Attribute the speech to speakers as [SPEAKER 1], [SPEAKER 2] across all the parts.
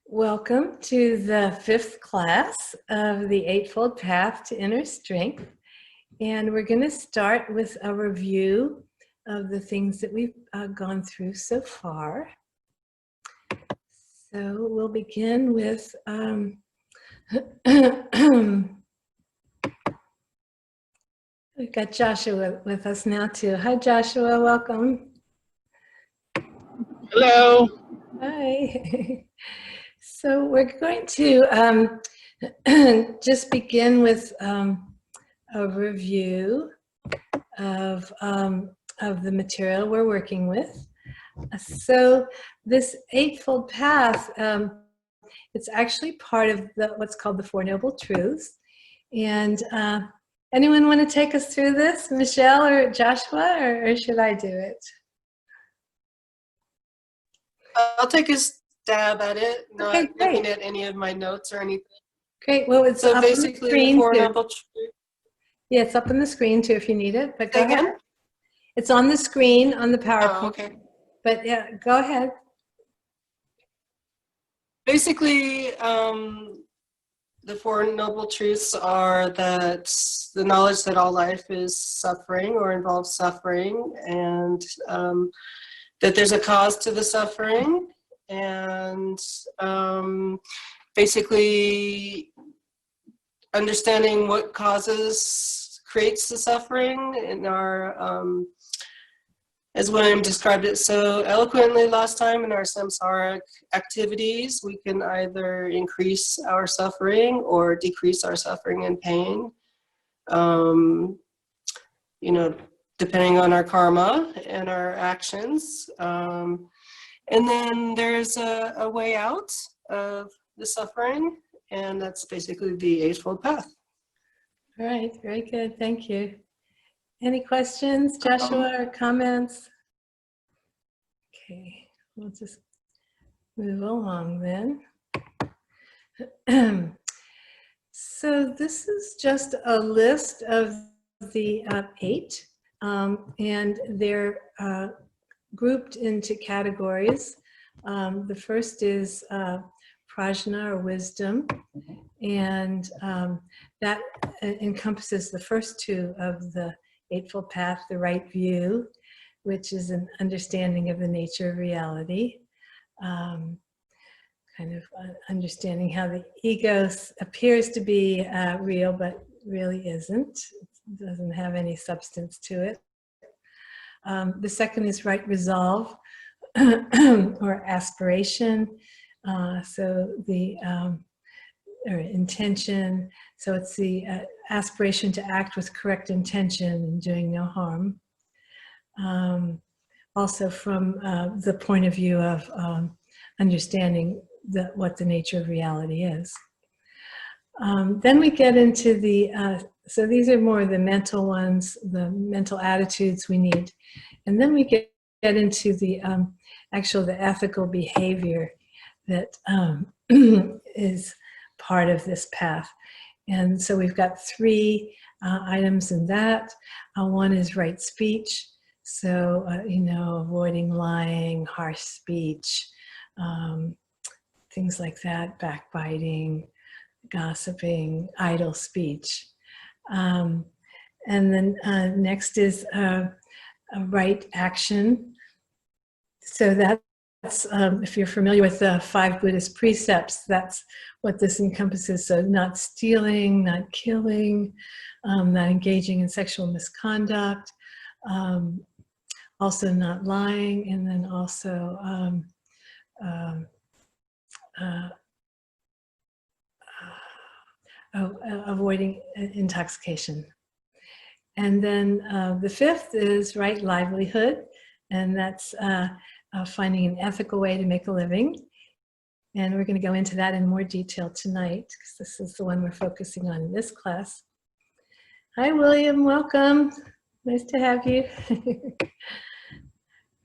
[SPEAKER 1] Welcome to the fifth class of the Eightfold Path to Inner Strength. And we're going to start with a review of the things that we've gone through so far. So we'll begin with we've got Joshua with us now too. Hi Joshua, welcome.
[SPEAKER 2] Hello.
[SPEAKER 1] Hi. So we're going to just begin with a review of the material we're working with. So this Eightfold Path, it's actually part of what's called the Four Noble Truths. And anyone want to take us through this, Michelle or Joshua, or should I do it?
[SPEAKER 3] I'll take a stab at it, not
[SPEAKER 1] Okay,
[SPEAKER 3] looking at any of my notes or anything.
[SPEAKER 1] Great. Well, it's
[SPEAKER 3] so
[SPEAKER 1] up
[SPEAKER 3] basically
[SPEAKER 1] on the screen
[SPEAKER 3] the Four
[SPEAKER 1] too.
[SPEAKER 3] Noble Truths.
[SPEAKER 1] Yeah, it's up on the screen too if you need it. But go
[SPEAKER 3] Again?
[SPEAKER 1] ahead. It's on the screen on the PowerPoint.
[SPEAKER 3] Oh, okay.
[SPEAKER 1] But yeah, go ahead.
[SPEAKER 3] Basically, the Four Noble Truths are that the knowledge that all life is suffering or involves suffering, and that there's a cause to the suffering, and basically understanding what creates the suffering in our, as William described it so eloquently last time, in our samsaric activities, we can either increase our suffering or decrease our suffering and pain, you know, depending on our karma and our actions. And then there's a way out of the suffering, and that's basically the Eightfold Path.
[SPEAKER 1] All right, very good. Thank you. Any questions, Joshua, or comments? Okay, we'll just move along then. So this is just a list of the 8, and they're grouped into categories. The first is prajna, or wisdom, and that encompasses the first 2 of the Eightfold Path, the right view, which is an understanding of the nature of reality, kind of understanding how the ego appears to be real, but really isn't. It doesn't have any substance to it. The second is right resolve, or aspiration. So the or intention. So it's the aspiration to act with correct intention and doing no harm. Also from the point of view of understanding what the nature of reality is. Then we get into the, so these are more the mental ones, the mental attitudes we need. And then we get into the the ethical behavior that is part of this path. And so we've got 3 items in that. One is right speech. So, avoiding lying, harsh speech, things like that, backbiting, gossiping, idle speech. And then next is a right action. So that's, if you're familiar with the 5 Buddhist precepts, that's what this encompasses. So not stealing, not killing, not engaging in sexual misconduct, also not lying, and then also avoiding intoxication. And then the 5th is right livelihood, and that's finding an ethical way to make a living. And we're going to go into that in more detail tonight, because this is the one we're focusing on in this class. Hi, William. Welcome. Nice to have you.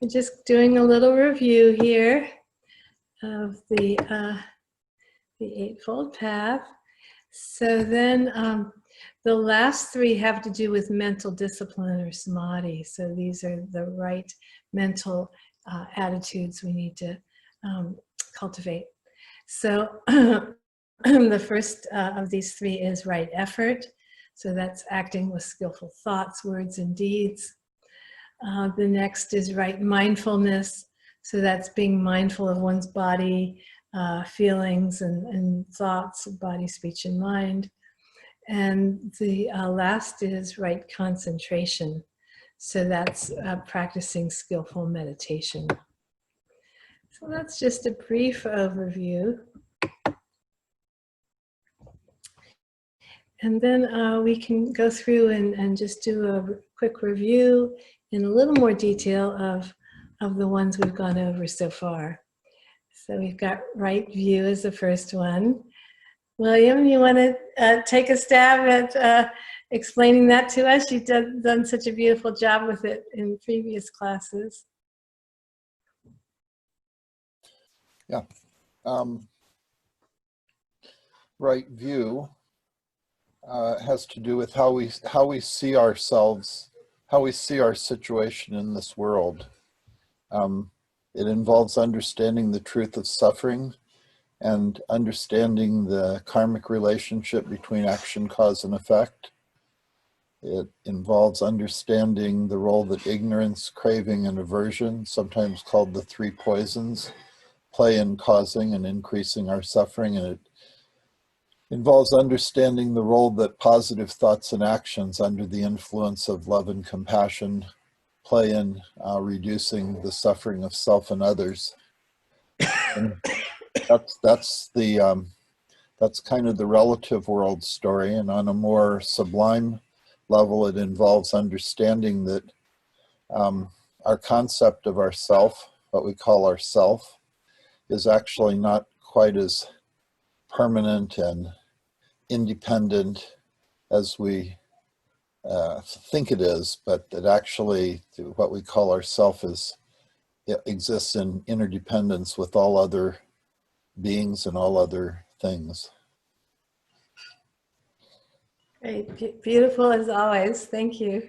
[SPEAKER 1] We're just doing a little review here of the Eightfold Path. So then the last 3 have to do with mental discipline, or samadhi. So these are the right mental attitudes we need to cultivate. So the first of these three is right effort. So that's acting with skillful thoughts, words, and deeds. The next is right mindfulness. So that's being mindful of one's body, feelings, and thoughts, body, speech, and mind. And the last is right concentration. So that's practicing skillful meditation. So that's just a brief overview. And then we can go through and just do a quick review in a little more detail of the ones we've gone over so far. So we've got right view as the first one. William, you want to take a stab at explaining that to us? You've done such a beautiful job with it in previous classes.
[SPEAKER 2] Yeah. Right view has to do with how we see ourselves, how we see our situation in this world. It involves understanding the truth of suffering and understanding the karmic relationship between action, cause, and effect. It involves understanding the role that ignorance, craving, and aversion, sometimes called the three poisons, play in causing and increasing our suffering. And it involves understanding the role that positive thoughts and actions under the influence of love and compassion play in reducing the suffering of self and others. And that's kind of the relative world story. And on a more sublime level, it involves understanding that our concept of ourself, what we call ourself, is actually not quite as permanent and independent as we think it is, but that actually what we call ourself exists in interdependence with all other beings and all other things.
[SPEAKER 1] Great, beautiful as always. Thank you.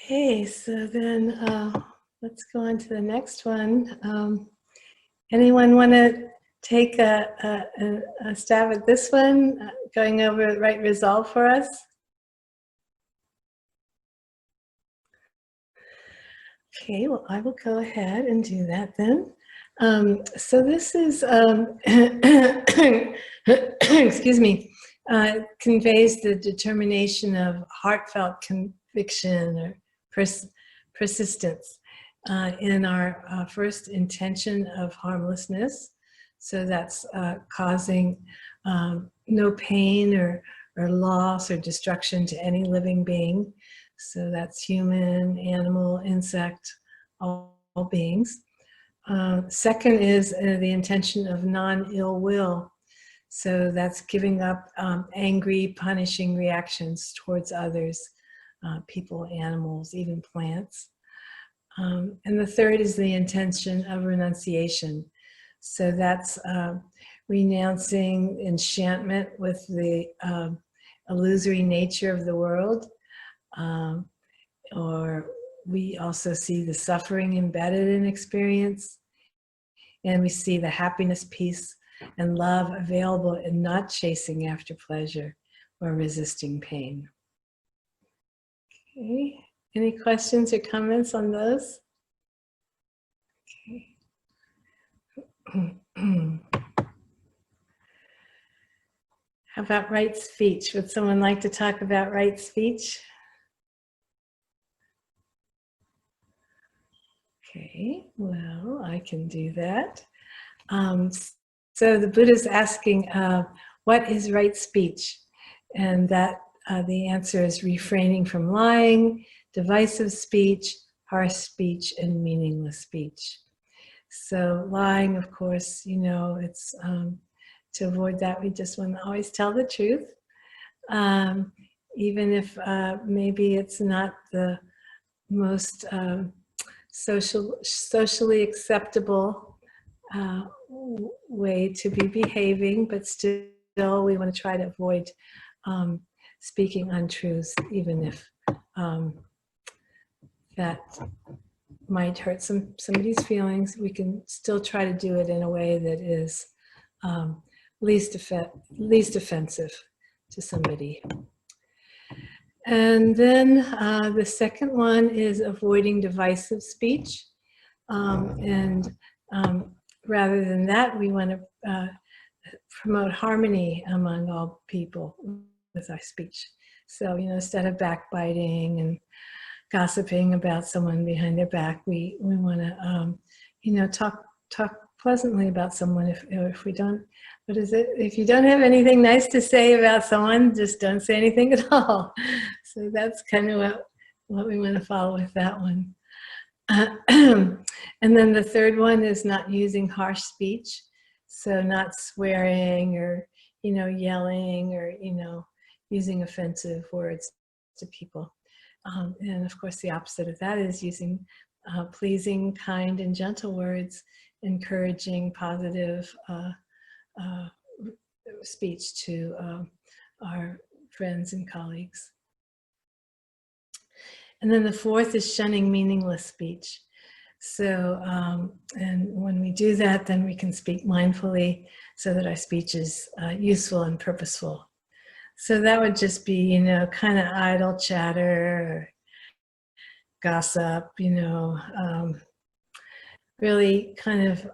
[SPEAKER 1] Okay, so then let's go on to the next one. Anyone want to take a stab at this one, going over right resolve for us? Okay, well, I will go ahead and do that then. So this is, excuse me, conveys the determination of heartfelt conviction or persistence in our first intention of harmlessness. So that's causing no pain or loss or destruction to any living being. So that's human, animal, insect, all beings. Second is the intention of non-ill will. So that's giving up angry, punishing reactions towards others, people, animals, even plants. And the third is the intention of renunciation. So that's renouncing enchantment with the illusory nature of the world. Or we also see the suffering embedded in experience. And we see the happiness, peace, and love available in not chasing after pleasure or resisting pain. Okay. Any questions or comments on those? Okay. How about right speech? Would someone like to talk about right speech? Okay, well, I can do that. So the Buddha's asking, what is right speech? And that the answer is refraining from lying, divisive speech, harsh speech, and meaningless speech. So lying, of course, you know, it's to avoid that, we just want to always tell the truth. Even if maybe it's not the most socially acceptable way to be behaving, but still we want to try to avoid speaking untruths, even if that might hurt somebody's feelings, we can still try to do it in a way that is least offensive to somebody. And then the second one is avoiding divisive speech. And rather than that, we want to promote harmony among all people with our speech. So, instead of backbiting and gossiping about someone behind their back, we want to, talk pleasantly about someone. If we don't, what is it? If you don't have anything nice to say about someone, just don't say anything at all. So that's kind of what we want to follow with that one. And then the third one is not using harsh speech. So not swearing or, yelling or, using offensive words to people. And of course, the opposite of that is using pleasing, kind, and gentle words, encouraging positive speech to our friends and colleagues. And then the fourth is shunning meaningless speech. So, and when we do that, then we can speak mindfully so that our speech is useful and purposeful. So that would just be, kind of idle chatter or gossip, really kind of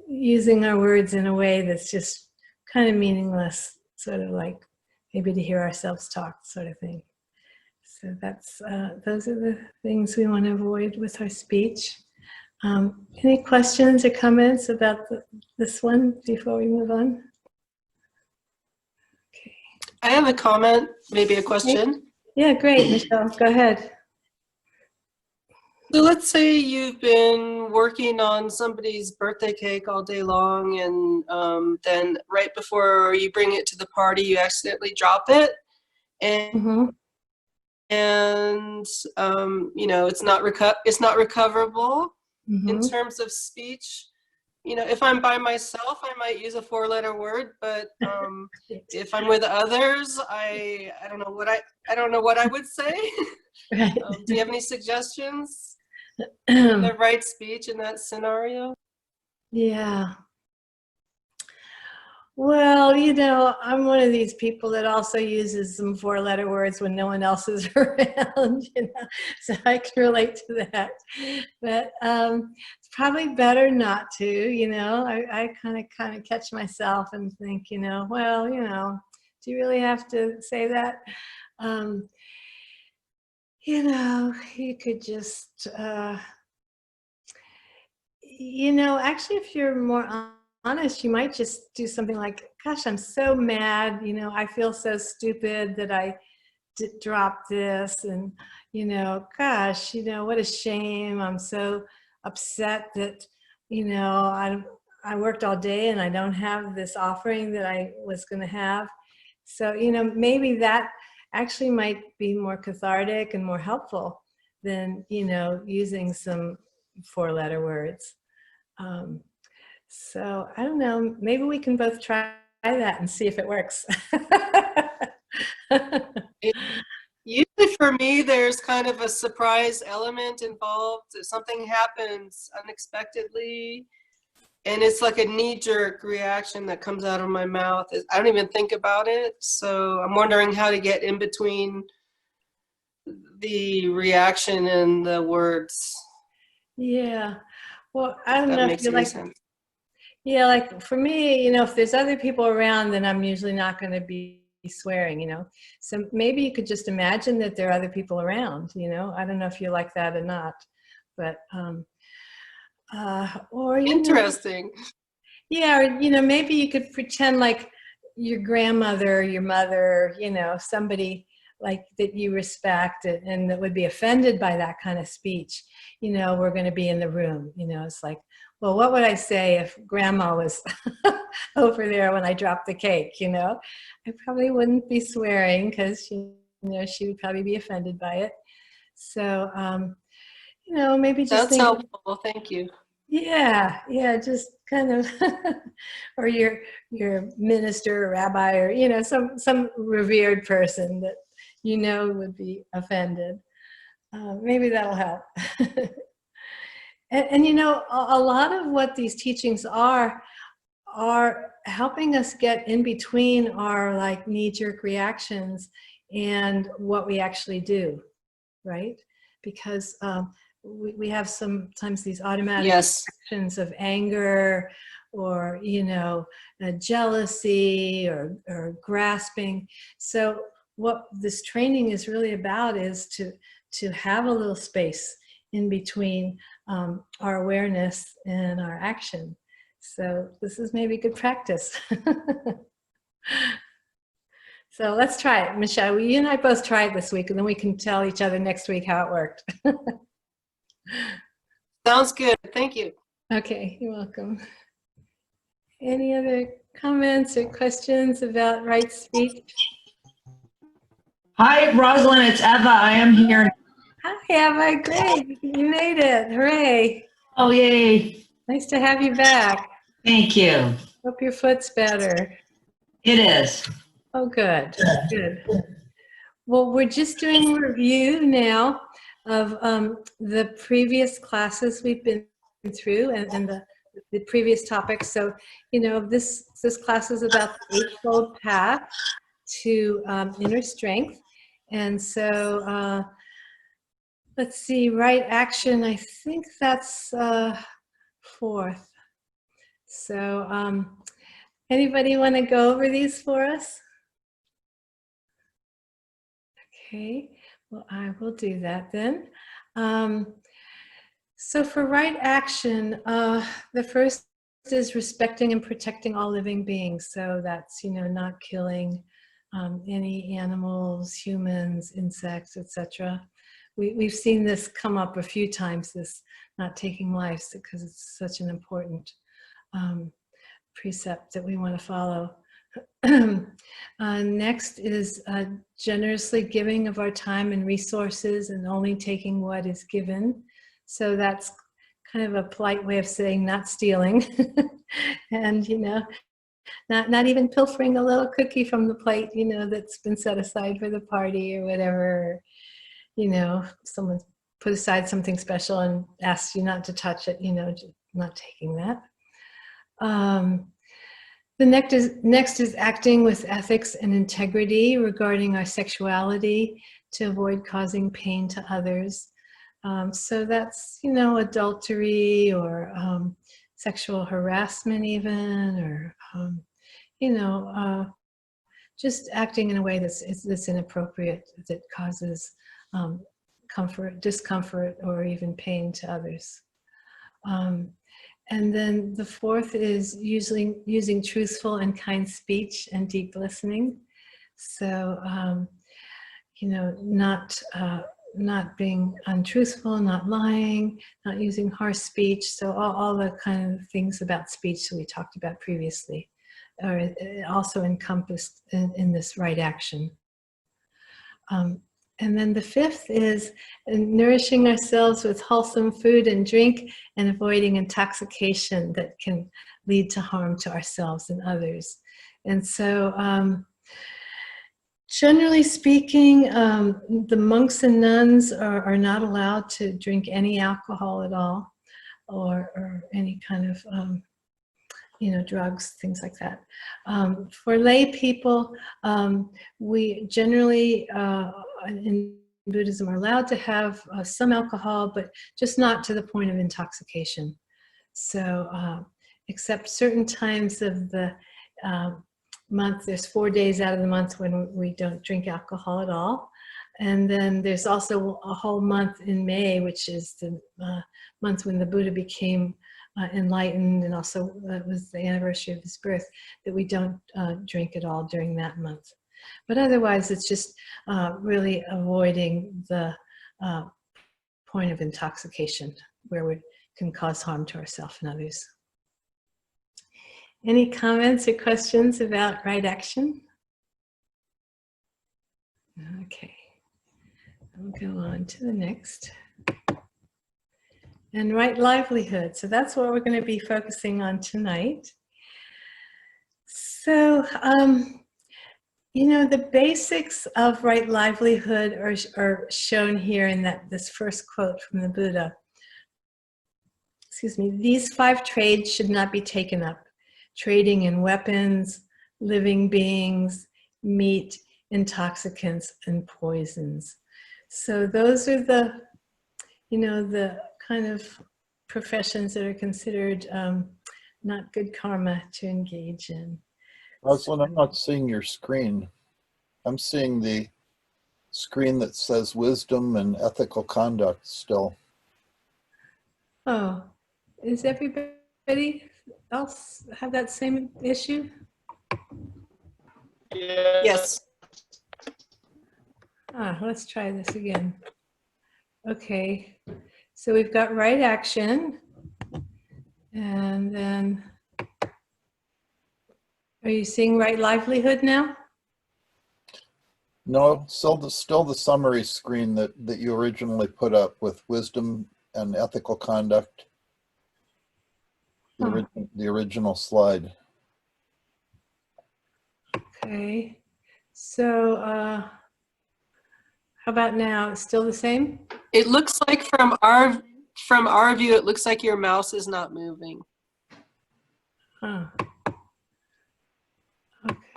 [SPEAKER 1] using our words in a way that's just kind of meaningless, sort of like maybe to hear ourselves talk sort of thing. So that's, those are the things we want to avoid with our speech. Any questions or comments about this one before we move on? Okay.
[SPEAKER 3] I have a comment, maybe a question.
[SPEAKER 1] Yeah, great, Michelle, go ahead.
[SPEAKER 3] So let's say you've been working on somebody's birthday cake all day long, and then right before you bring it to the party, you accidentally drop it, and
[SPEAKER 1] Mm-hmm.
[SPEAKER 3] it's not recoverable.
[SPEAKER 1] Mm-hmm.
[SPEAKER 3] In terms of speech. If I'm by myself, I might use a 4-letter word, but if I'm with others, I don't know what I would say.
[SPEAKER 1] Right.
[SPEAKER 3] Do you have any suggestions? The right speech in that scenario?
[SPEAKER 1] Yeah. Well, I'm one of these people that also uses some 4-letter words when no one else is around, so I can relate to that. But it's probably better not to, I kind of catch myself and think, well, do you really have to say that? You could just, actually, if you're more honest, you might just do something like, gosh, I'm so mad, I feel so stupid that I dropped this, and gosh, what a shame, I'm so upset that I worked all day and I don't have this offering that I was going to have. So maybe that actually might be more cathartic and more helpful than using some 4-letter words. So I don't know, maybe we can both try that and see if it works.
[SPEAKER 3] Usually for me, there's kind of a surprise element involved. If something happens unexpectedly, and it's like a knee-jerk reaction that comes out of my mouth. I don't even think about it. So I'm wondering how to get in between the reaction and the words.
[SPEAKER 1] Yeah. Well, I don't know
[SPEAKER 3] That
[SPEAKER 1] if
[SPEAKER 3] makes
[SPEAKER 1] you
[SPEAKER 3] any
[SPEAKER 1] like,
[SPEAKER 3] sense.
[SPEAKER 1] yeah, like for me, if there's other people around, then I'm usually not going to be swearing, So maybe you could just imagine that there are other people around, I don't know if you like that or not, but, or,
[SPEAKER 3] Interesting.
[SPEAKER 1] yeah, or, maybe you could pretend like your grandmother, your mother, somebody like that you respect and that would be offended by that kind of speech, we're going to be in the room, it's like, well, what would I say if grandma was over there when I dropped the cake, I probably wouldn't be swearing because, she would probably be offended by it. So, maybe just
[SPEAKER 3] That's
[SPEAKER 1] think,
[SPEAKER 3] helpful. Thank you.
[SPEAKER 1] yeah, just kind of, or your minister or rabbi or, some revered person that, would be offended. Maybe that'll help. And you know, a lot of what these teachings are helping us get in between our like knee-jerk reactions and what we actually do, right? Because we have sometimes these automatic
[SPEAKER 3] Yes.
[SPEAKER 1] reactions of anger or, you know, jealousy or grasping. So what this training is really about is to have a little space in between our awareness and our action. So this is maybe good practice. So let's try it. Michelle, you and I both try it this week, and then we can tell each other next week how it worked.
[SPEAKER 3] Sounds good. Thank you.
[SPEAKER 1] Okay, you're welcome. Any other comments or questions about right speech?
[SPEAKER 4] Hi, Rosalind, it's Eva. I am here.
[SPEAKER 1] Hi, Eva. Great. You made it. Hooray.
[SPEAKER 4] Oh, yay.
[SPEAKER 1] Nice to have you back.
[SPEAKER 4] Thank you.
[SPEAKER 1] Hope your foot's better.
[SPEAKER 4] It is.
[SPEAKER 1] Oh, good. Good. Well, we're just doing a review now of the previous classes we've been through and the previous topics. So, you know, this class is about the Eightfold Path to inner strength. And so, let's see, right action, I think that's fourth. So, anybody want to go over these for us? Okay, well, I will do that then. So for right action, the first is respecting and protecting all living beings. So that's, you know, not killing any animals, humans, insects, etc. We've seen this come up a few times, this not taking lives, because it's such an important precept that we want to follow. Next is generously giving of our time and resources and only taking what is given. So that's kind of a polite way of saying not stealing. And, you know, not even pilfering a little cookie from the plate, you know, that's been set aside for the party or whatever. You know, someone's put aside something special and asks you not to touch it, you know, just not taking that. The next is acting with ethics and integrity regarding our sexuality to avoid causing pain to others. So that's, you know, adultery or sexual harassment even, or, you know, just acting in a way that's inappropriate, that causes discomfort, or even pain to others. And then the fourth is using truthful and kind speech and deep listening. So, you know, not being untruthful, not lying, not using harsh speech. So all the kind of things about speech that we talked about previously are also encompassed in this right action. And then the fifth is nourishing ourselves with wholesome food and drink and avoiding intoxication that can lead to harm to ourselves and others. And so generally speaking, the monks and nuns are not allowed to drink any alcohol at all, or any kind of you know, drugs, things like that. For lay people, we generally in Buddhism are allowed to have some alcohol, but just not to the point of intoxication. So except certain times of the month, there's 4 days out of the month when we don't drink alcohol at all. And then there's also a whole month in May, which is the month when the Buddha became enlightened, and also it was the anniversary of his birth, that we don't drink at all during that month. But otherwise, it's just really avoiding the point of intoxication where we can cause harm to ourselves and others. Any comments or questions about right action? Okay, I'll go on to the next. And right livelihood. So that's what we're going to be focusing on tonight. So, you know, the basics of right livelihood are shown here in this first quote from the Buddha. excuse me, these 5 trades should not be taken up. Trading in weapons, living beings, meat, intoxicants, and poisons. So those are the, the kind of professions that are considered not good karma to engage in.
[SPEAKER 2] Rosalind, I'm not seeing your screen. I'm seeing the screen that says wisdom and ethical conduct still.
[SPEAKER 1] Oh, is everybody else have that same issue?
[SPEAKER 3] Yes.
[SPEAKER 1] Let's try this again. Okay, so we've got right action. And then, are you seeing right livelihood now?
[SPEAKER 2] No, still the summary screen that you originally put up with wisdom and ethical conduct. The original slide.
[SPEAKER 1] Okay, so how about now? It's still the same?
[SPEAKER 3] It looks like from our view, it looks like your mouse is not moving.
[SPEAKER 1] Huh.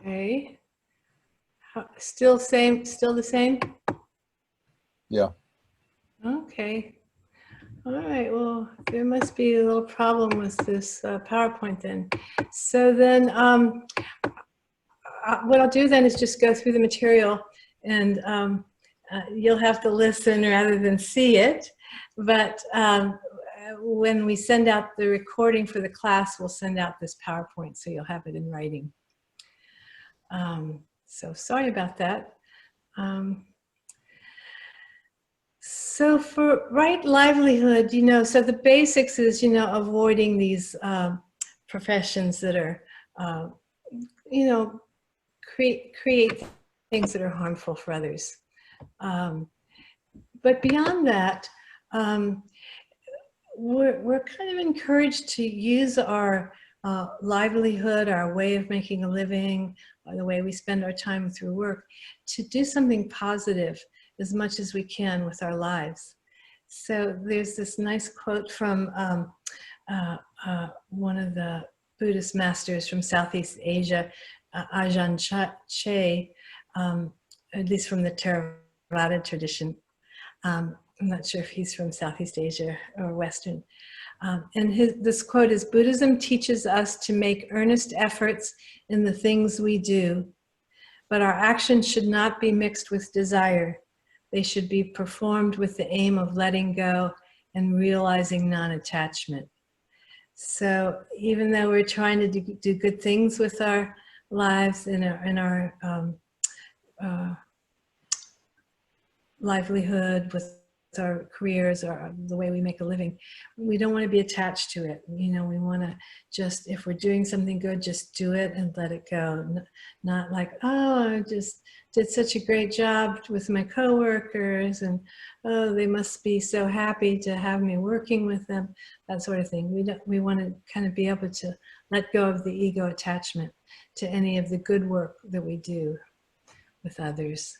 [SPEAKER 1] Okay. Still the same?
[SPEAKER 2] Yeah.
[SPEAKER 1] Okay. All right, well, there must be a little problem with this PowerPoint then. So then what I'll do then is just go through the material, and you'll have to listen rather than see it. But when we send out the recording for the class, we'll send out this PowerPoint so you'll have it in writing. So sorry about that. So for right livelihood, so the basics is, avoiding these professions that are, create things that are harmful for others. But beyond that, we're kind of encouraged to use our livelihood, our way of making a living, or the way we spend our time through work, to do something positive as much as we can with our lives. So there's this nice quote from one of the Buddhist masters from Southeast Asia, Ajahn Chah, at least from the Theravada tradition. I'm not sure if he's from Southeast Asia or Western. And this quote is, "Buddhism teaches us to make earnest efforts in the things we do, but our actions should not be mixed with desire. They should be performed with the aim of letting go and realizing non-attachment." So even though we're trying to do good things with our lives and our livelihood, with our careers, or the way we make a living, we don't want to be attached to it. We want to just, if we're doing something good, just do it and let it go. Not like, oh, I just did such a great job with my coworkers, and oh, they must be so happy to have me working with them, that sort of thing. We want to kind of be able to let go of the ego attachment to any of the good work that we do with others.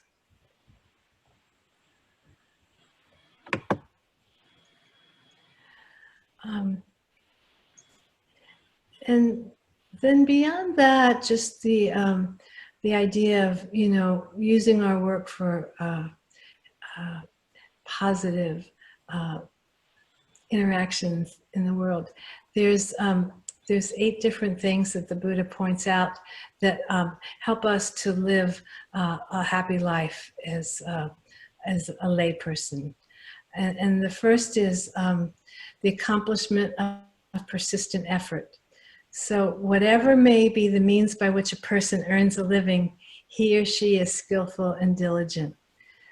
[SPEAKER 1] And then beyond that, just the idea of using our work for positive interactions in the world. There's 8 different things that the Buddha points out that help us to live a happy life as a lay person. And the first is the accomplishment of persistent effort. So whatever may be the means by which a person earns a living, he or she is skillful and diligent.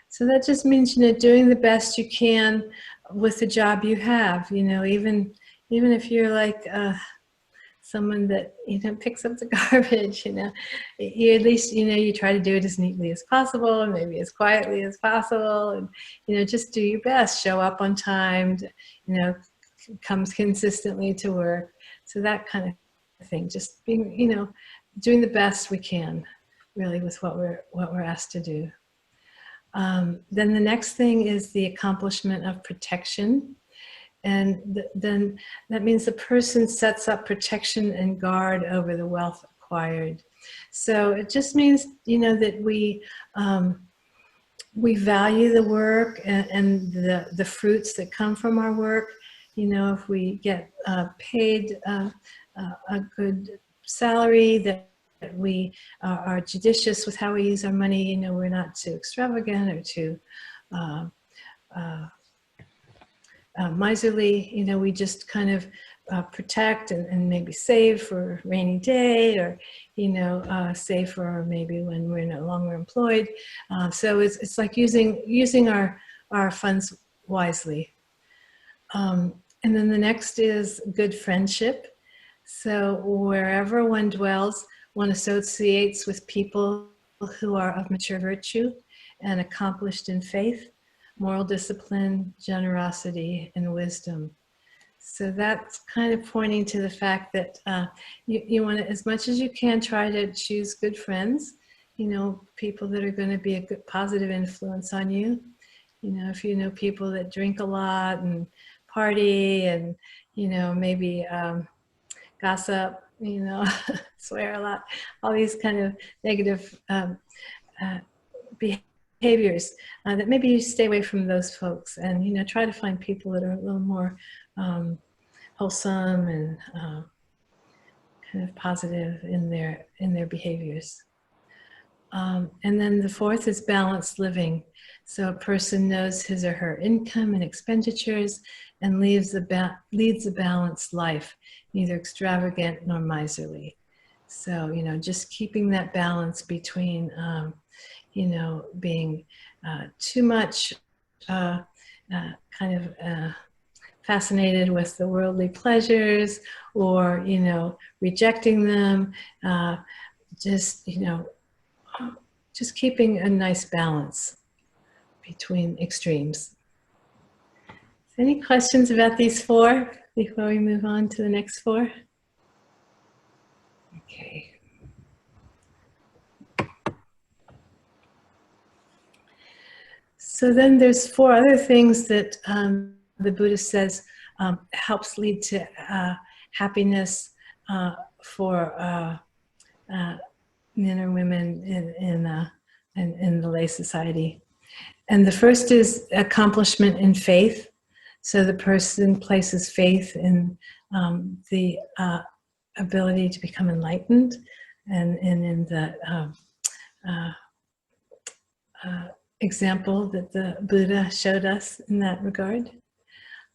[SPEAKER 1] So that just means, doing the best you can with the job you have. Even if you're like someone that picks up the garbage, you at least you try to do it as neatly as possible, and maybe as quietly as possible, and just do your best. Show up on time. Comes consistently to work. So that kind of thing. Just being, doing the best we can, really, with what we're asked to do. Then the next thing is the accomplishment of protection. then that means the person sets up protection and guard over the wealth acquired. So it just means, that we value the work and the fruits that come from our work. If we get paid a good salary, that we are judicious with how we use our money. We're not too extravagant or too miserly. We just kind of protect and maybe save for a rainy day, or save for maybe when we're no longer employed. So it's like using our funds wisely. And then the next is good friendship. So wherever one dwells, one associates with people who are of mature virtue and accomplished in faith, moral discipline, generosity, and wisdom. So that's kind of pointing to the fact that you want to, as much as you can, try to choose good friends, people that are going to be a good positive influence on you. If you know people that drink a lot and party and, maybe gossip, swear a lot, all these kind of negative behaviors, that maybe you stay away from those folks and, try to find people that are a little more wholesome and kind of positive in their behaviors. And then the fourth is balanced living. So a person knows his or her income and expenditures and leads a balanced life, neither extravagant nor miserly. So, just keeping that balance between, being too much kind of fascinated with the worldly pleasures, or, rejecting them, just keeping a nice balance between extremes. Any questions about these four before we move on to the next four? Okay. So then there's four other things that the Buddha says helps lead to happiness for men or women in the lay society. And the first is accomplishment in faith. So the person places faith in the ability to become enlightened, and in the example that the Buddha showed us in that regard.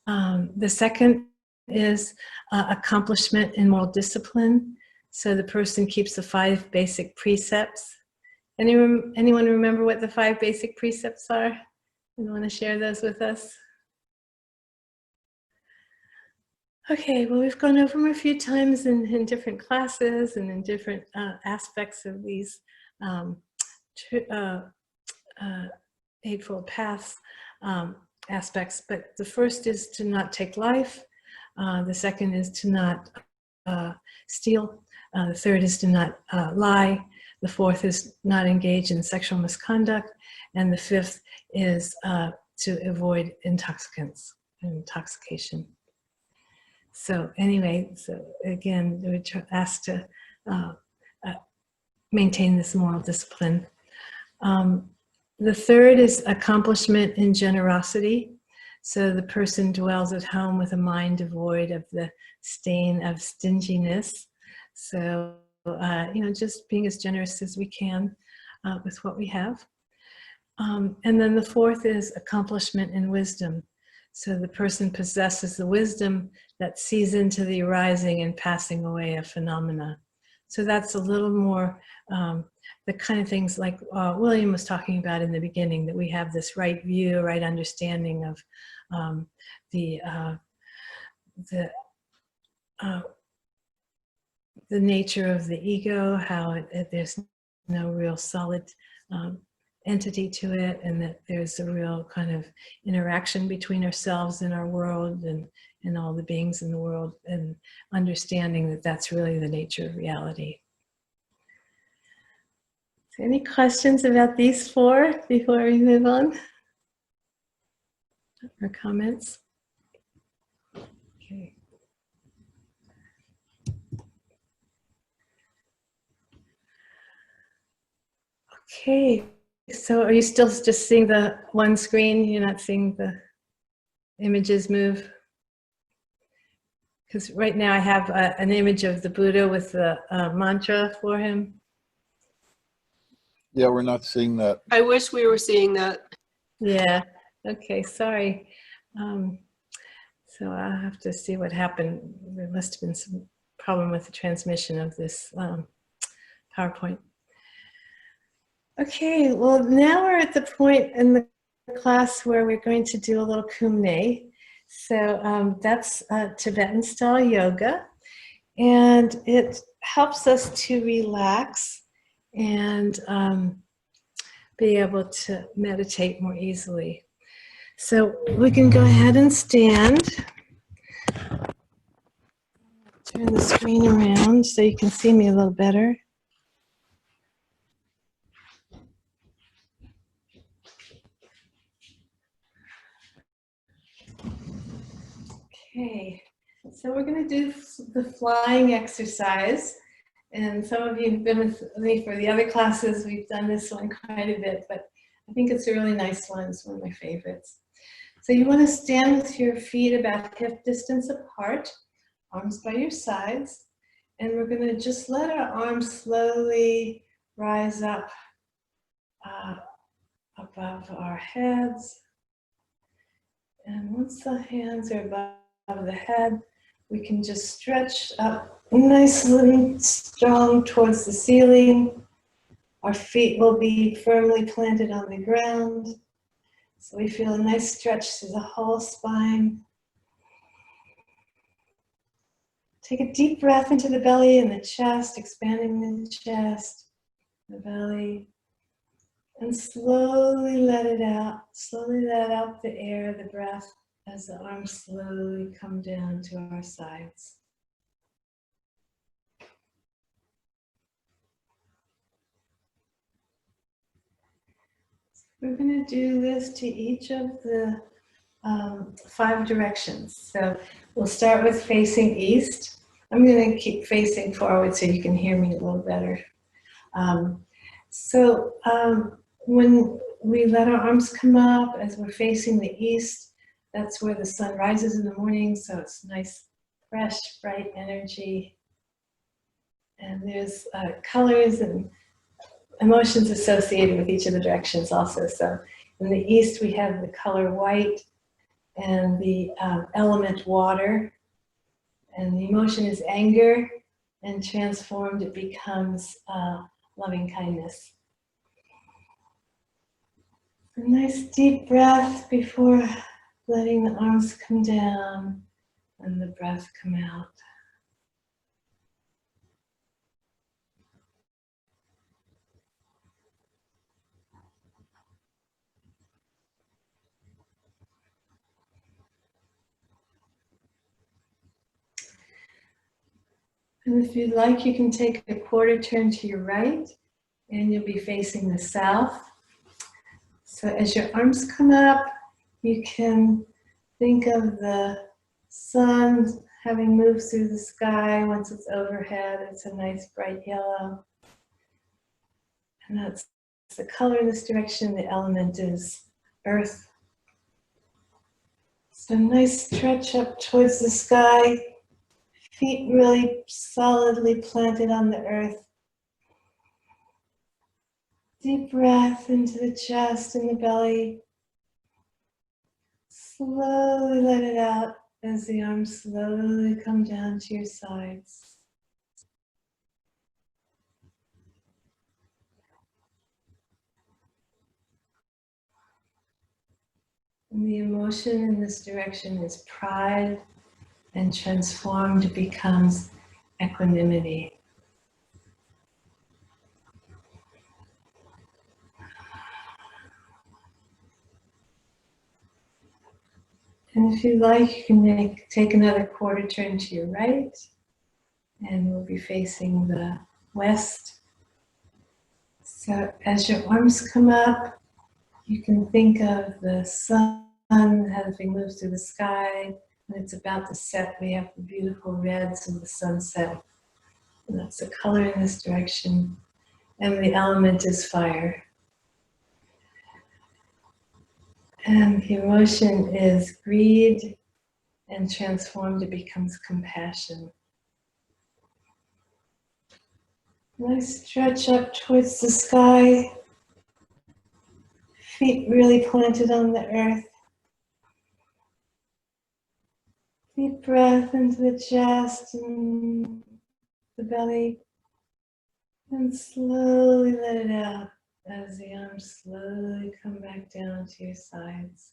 [SPEAKER 1] The second is accomplishment in moral discipline. So the person keeps the 5 basic precepts. Anyone remember what the 5 basic precepts are? You want to share those with us? Okay, well, we've gone over them a few times in different classes and in different aspects of these Eightfold Paths aspects. But the first is to not take life. The second is to not steal. The third is to not lie. The fourth is not engage in sexual misconduct. And the fifth is to avoid intoxicants and intoxication. So anyway, so again, we're asked to maintain this moral discipline. The third is accomplishment in generosity. So the person dwells at home with a mind devoid of the stain of stinginess. So, just being as generous as we can with what we have. And then the fourth is accomplishment in wisdom. So the person possesses the wisdom that sees into the arising and passing away of phenomena. So that's a little more the kind of things like William was talking about in the beginning, that we have this right view, right understanding of the nature of the ego, how there's no real solid entity to it, and that there's a real kind of interaction between ourselves and our world and all the beings in the world, and understanding that that's really the nature of reality. So any questions about these four before we move on? Or comments? Okay, so are you still just seeing the one screen? You're not seeing the images move? Because right now I have an image of the Buddha with the mantra for him.
[SPEAKER 2] Yeah, we're not seeing that.
[SPEAKER 3] I wish we were seeing that.
[SPEAKER 1] Yeah, okay, sorry. So I'll have to see what happened. There must have been some problem with the transmission of this PowerPoint. Okay, well, now we're at the point in the class where we're going to do a little Kumne. So that's Tibetan style yoga, and it helps us to relax and be able to meditate more easily. So we can go ahead and stand. Turn the screen around so you can see me a little better. Okay, so we're going to do the flying exercise. And some of you have been with me for the other classes. We've done this one quite a bit, but I think it's a really nice one. It's one of my favorites. So you want to stand with your feet about hip distance apart, arms by your sides, and we're going to just let our arms slowly rise up above our heads. And once the hands are above the head, we can just stretch up nicely and strong towards the ceiling. Our feet will be firmly planted on the ground. So we feel a nice stretch through the whole spine. Take a deep breath into the belly and the chest, expanding the chest, the belly. And slowly let it out. Slowly let out the air, the breath, as the arms slowly come down to our sides. We're going to do this to each of the 5 directions. So we'll start with facing east. I'm going to keep facing forward so you can hear me a little better. When we let our arms come up as we're facing the east, that's where the sun rises in the morning, so it's nice, fresh, bright energy. And there's colors and emotions associated with each of the directions also. So in the east, we have the color white and the element water. And the emotion is anger, and transformed it becomes loving kindness. A nice deep breath before letting the arms come down and the breath come out. And if you'd like, you can take a quarter turn to your right, and you'll be facing the south. So as your arms come up, you can think of the sun having moved through the sky. Once it's overhead, it's a nice bright yellow. And that's the color in this direction. The element is earth. So nice stretch up towards the sky. Feet really solidly planted on the earth. Deep breath into the chest and the belly. Slowly let it out as the arms slowly come down to your sides. And the emotion in this direction is pride, and transformed becomes equanimity. And if you like, you can take another quarter turn to your right, and we'll be facing the west. So as your arms come up, you can think of the sun having moved through the sky. When it's about to set, we have the beautiful reds of the sunset. And that's the color in this direction. and the element is fire. And the emotion is greed, and transformed it becomes compassion. And I stretch up towards the sky, feet really planted on the earth. Deep breath into the chest and the belly, and slowly let it out as the arms slowly come back down to your sides.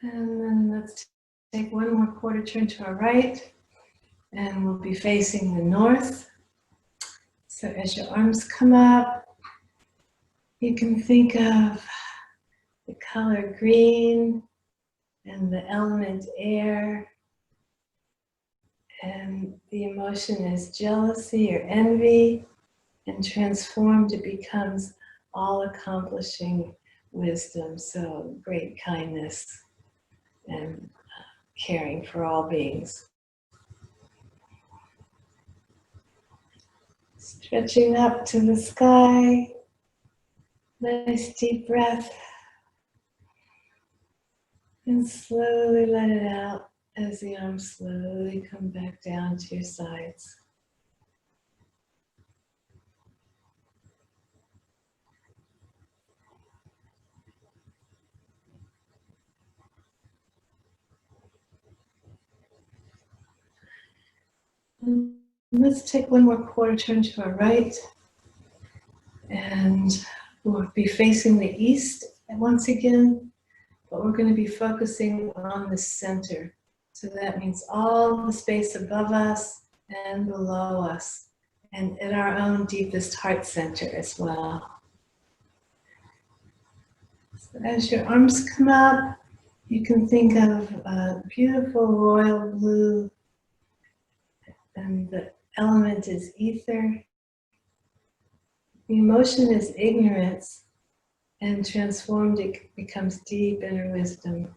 [SPEAKER 1] And then let's take one more quarter turn to our right, and we'll be facing the north. So as your arms come up, you can think of the color green and the element air, and the emotion is jealousy or envy, and transformed it becomes all-accomplishing wisdom, so great kindness and caring for all beings. Stretching up to the sky, nice deep breath, and slowly let it out as the arms slowly come back down to your sides. Let's take one more quarter turn to our right, and we'll be facing the east once again, but we're going to be focusing on the center. So that means all the space above us and below us, and at our own deepest heart center as well. So as your arms come up, you can think of a beautiful royal blue, and the element is ether. The emotion is ignorance, and transformed it becomes deep inner wisdom.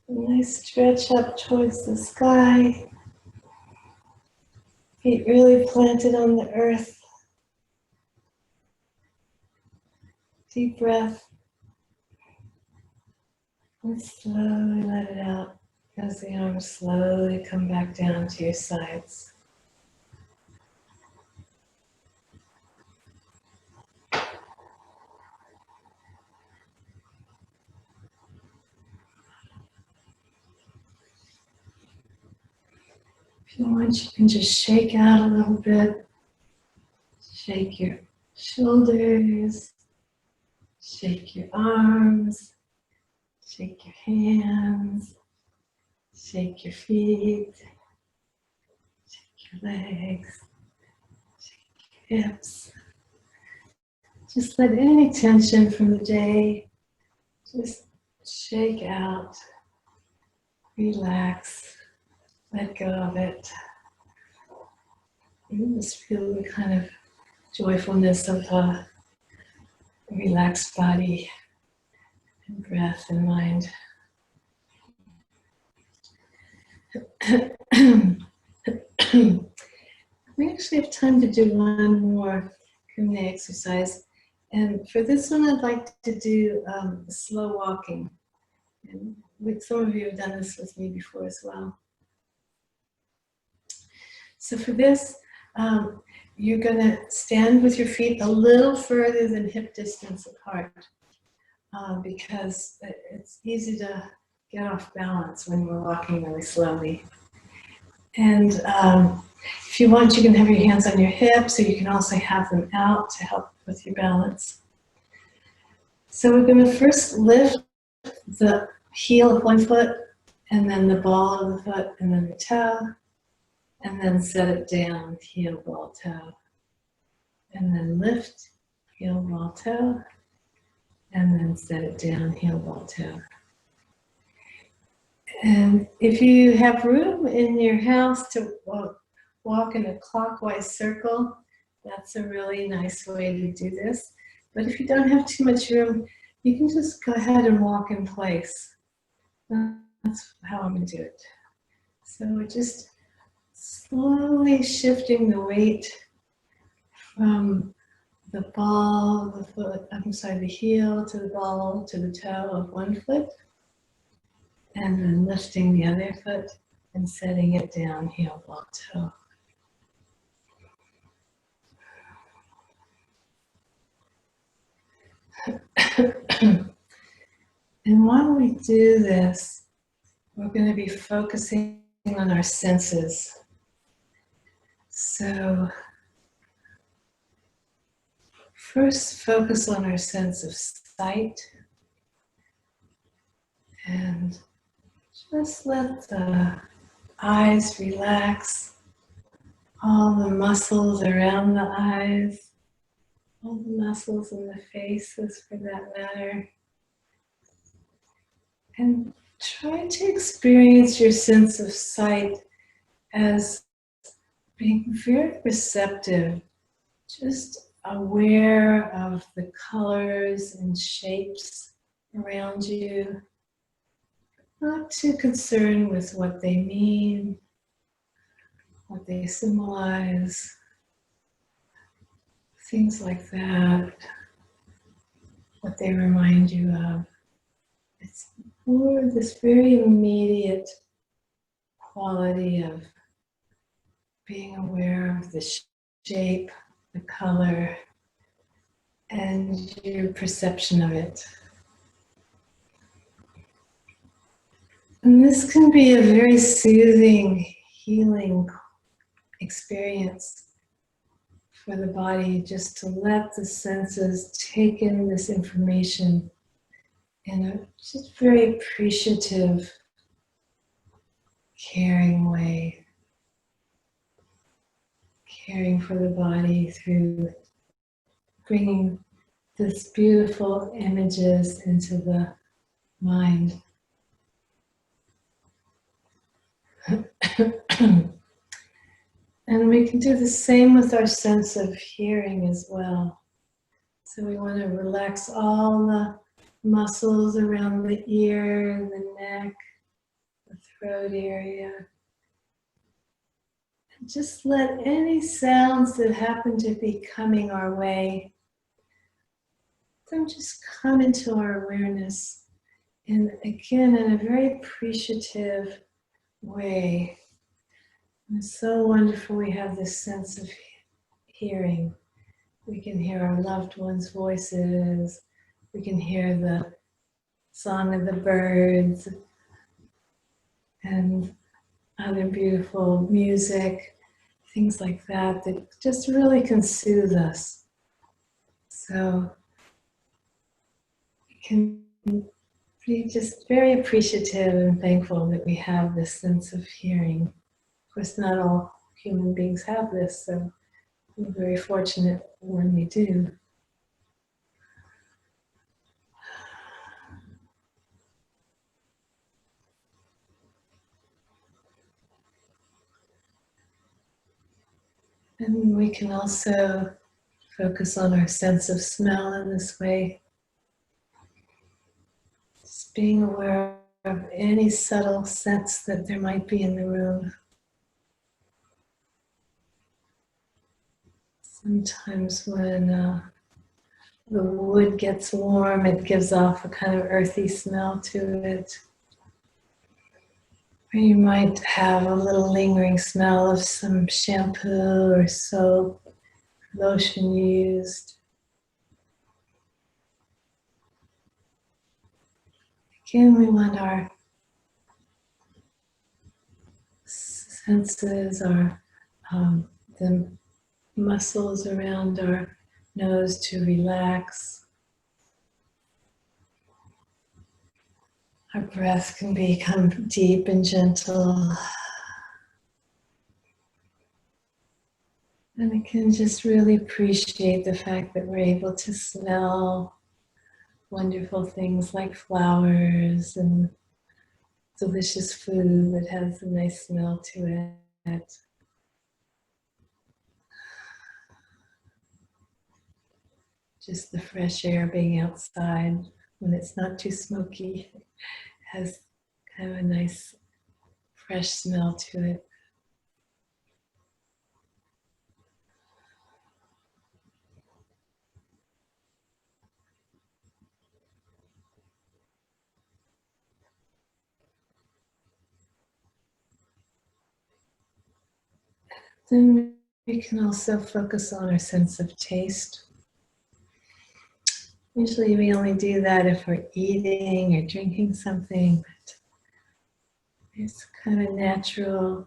[SPEAKER 1] A nice stretch up towards the sky, feet really planted on the earth. Deep breath, and slowly let it out as the arms slowly come back down to your sides. If you want, you can just shake out a little bit. Shake your shoulders, shake your arms, shake your hands, shake your feet, shake your legs, shake your hips. Just let any tension from the day just shake out, relax, let go of it. And just feel the kind of joyfulness of a relaxed body and breath and mind. We actually have time to do one more Kumne exercise. And for this one, I'd like to do slow walking. And some of you have done this with me before as well. So for this, you're going to stand with your feet a little further than hip distance apart, because it's easy to get off balance when we're walking really slowly. And if you want, you can have your hands on your hips, or you can also have them out to help with your balance. So we're going to first lift the heel of one foot, and then the ball of the foot, and then the toe, and then set it down, heel, ball, toe. And then lift, heel, ball, toe, and then set it down, heel, ball, toe. And if you have room in your house to walk in a clockwise circle, that's a really nice way to do this. But if you don't have too much room, you can just go ahead and walk in place. That's how I'm going to do it. So we're just slowly shifting the weight from the ball, the foot, I'm sorry, the heel to the ball to the toe of one foot, and then lifting the other foot and setting it down, heel, ball, toe. And while we do this, we're going to be focusing on our senses. So first focus on our sense of sight and just let the eyes relax, all the muscles around the eyes, all the muscles in the faces for that matter. And try to experience your sense of sight as being very receptive, just aware of the colors and shapes around you, not too concerned with what they mean, what they symbolize, things like that, what they remind you of. It's more this very immediate quality of being aware of the shape, the color, and your perception of it. And this can be a very soothing, healing experience for the body, just to let the senses take in this information in a just very appreciative, caring way. Caring for the body through bringing this beautiful images into the mind. And we can do the same with our sense of hearing as well. So we want to relax all the muscles around the ear, the neck, the throat area. And just let any sounds that happen to be coming our way, them just come into our awareness. And again, in a very appreciative way. And it's so wonderful we have this sense of hearing. We can hear our loved ones' voices. We can hear the song of the birds and other beautiful music, things like that, that just really can soothe us. So we can be just very appreciative and thankful that we have this sense of hearing. Of course, not all human beings have this, so we're very fortunate when we do. And we can also focus on our sense of smell in this way. Just being aware of any subtle sense that there might be in the room. Sometimes when the wood gets warm, it gives off a kind of earthy smell to it. Or you might have a little lingering smell of some shampoo or soap, lotion used. Again, we want our senses, the muscles around our nose to relax. Our breath can become deep and gentle. And we can just really appreciate the fact that we're able to smell wonderful things like flowers and delicious food that has a nice smell to it. just the fresh air being outside when it's not too smoky has kind of a nice fresh smell to it. Then we can also focus on our sense of taste. Usually we only do that if we're eating or drinking something, but it's kind of natural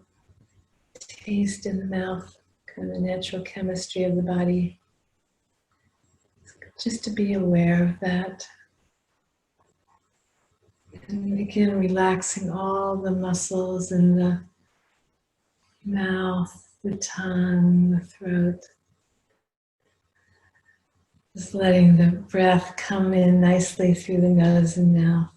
[SPEAKER 1] taste in the mouth, kind of natural chemistry of the body. Just to be aware of that. And again, relaxing all the muscles in the mouth, the tongue, the throat. Just letting the breath come in nicely through the nose and mouth.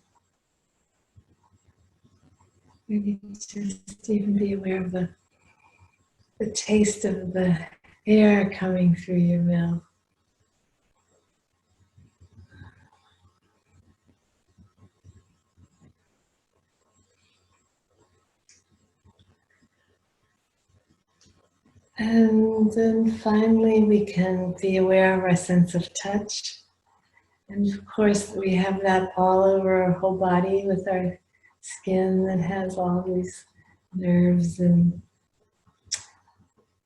[SPEAKER 1] Maybe just even be aware of the taste of the air coming through your mouth. And then finally, we can be aware of our sense of touch. And of course, we have that all over our whole body with our skin that has all these nerves and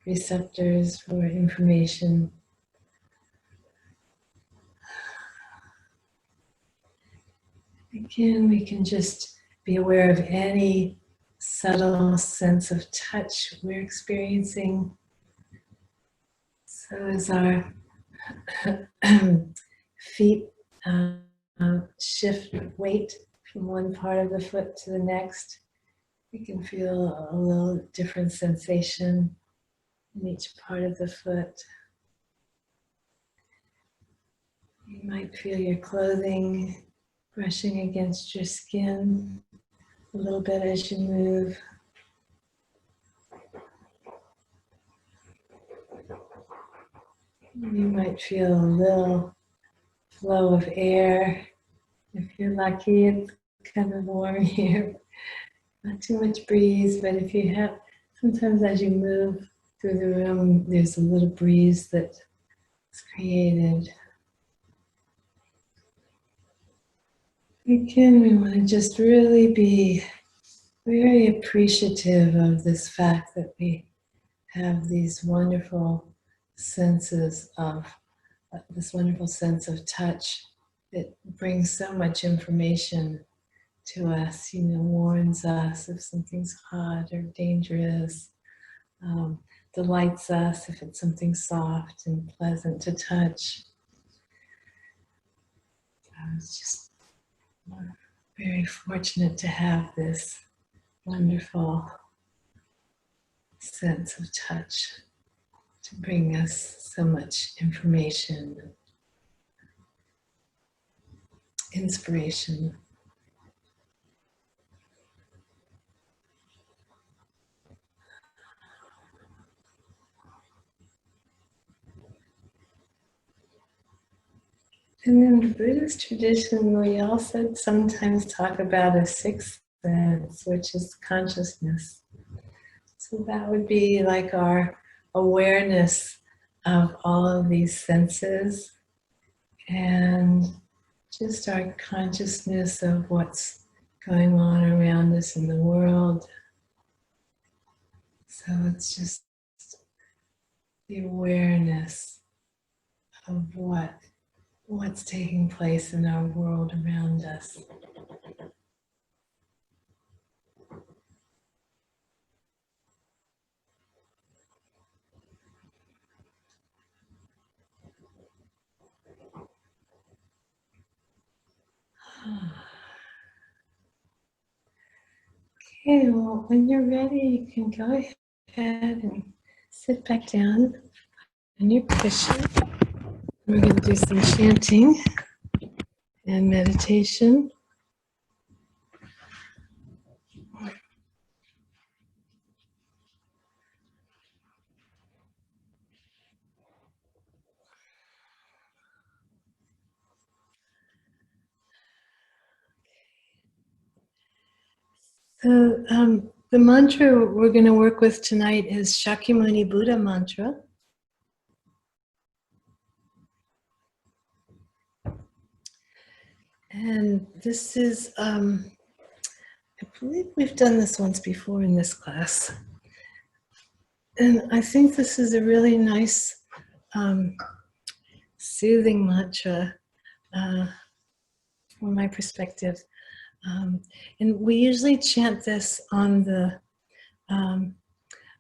[SPEAKER 1] receptors for information. Again, we can just be aware of any subtle sense of touch we're experiencing. So as our feet shift weight from one part of the foot to the next, we can feel a little different sensation in each part of the foot. You might feel your clothing brushing against your skin a little bit as you move. You might feel a little flow of air. If you're lucky, it's kind of warm here. Not too much breeze, but if you have, sometimes as you move through the room, there's a little breeze that's created. Again, we want to just really be very appreciative of this fact that we have these wonderful senses of, this wonderful sense of touch that brings so much information to us, warns us if something's hot or dangerous, delights us if it's something soft and pleasant to touch. It's just very fortunate to have this wonderful sense of touch to bring us so much information, inspiration. And in the Buddhist tradition, we also sometimes talk about a sixth sense, which is consciousness. So that would be like our awareness of all of these senses and just our consciousness of what's going on around us in the world. So it's just the awareness of what's taking place in our world around us. Okay, well, when you're ready, you can go ahead and sit back down on your cushion. We're going to do some chanting and meditation. So the mantra we're going to work with tonight is Shakyamuni Buddha mantra. And this is, I believe we've done this once before in this class. And I think this is a really nice, soothing mantra from my perspective. And we usually chant this on the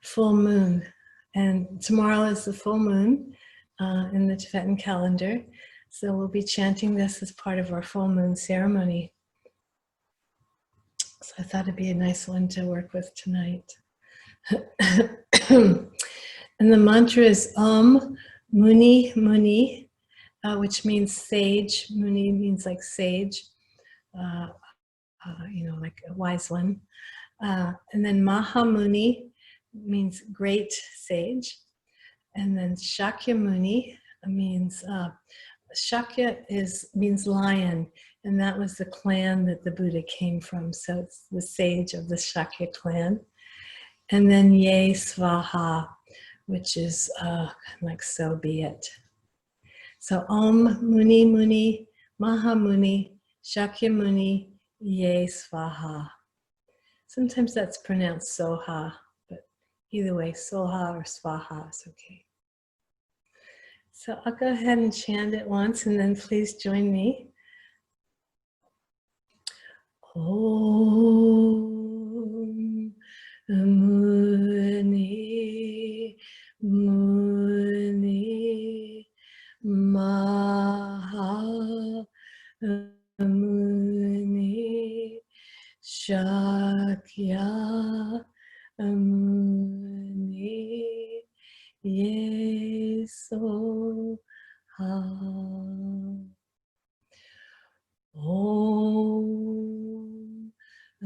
[SPEAKER 1] full moon. And tomorrow is the full moon in the Tibetan calendar. So we'll be chanting this as part of our full moon ceremony. So I thought it'd be a nice one to work with tonight. And the mantra is Muni Muni, which means sage. Muni means like sage, like a wise one. And then Mahamuni means great sage. And then Shakyamuni means, Shakya means lion. And that was the clan that the Buddha came from. So it's the sage of the Shakya clan. And then Ye Svaha, which is like so be it. So Om Muni Muni Mahamuni Shakyamuni Ye Svaha. Sometimes that's pronounced Soha, but either way, Soha or Svaha is okay. So I'll go ahead and chant it once, and then please join me. Om Muni Muni Maha Muni Shakya Muni Yeso Ha. Om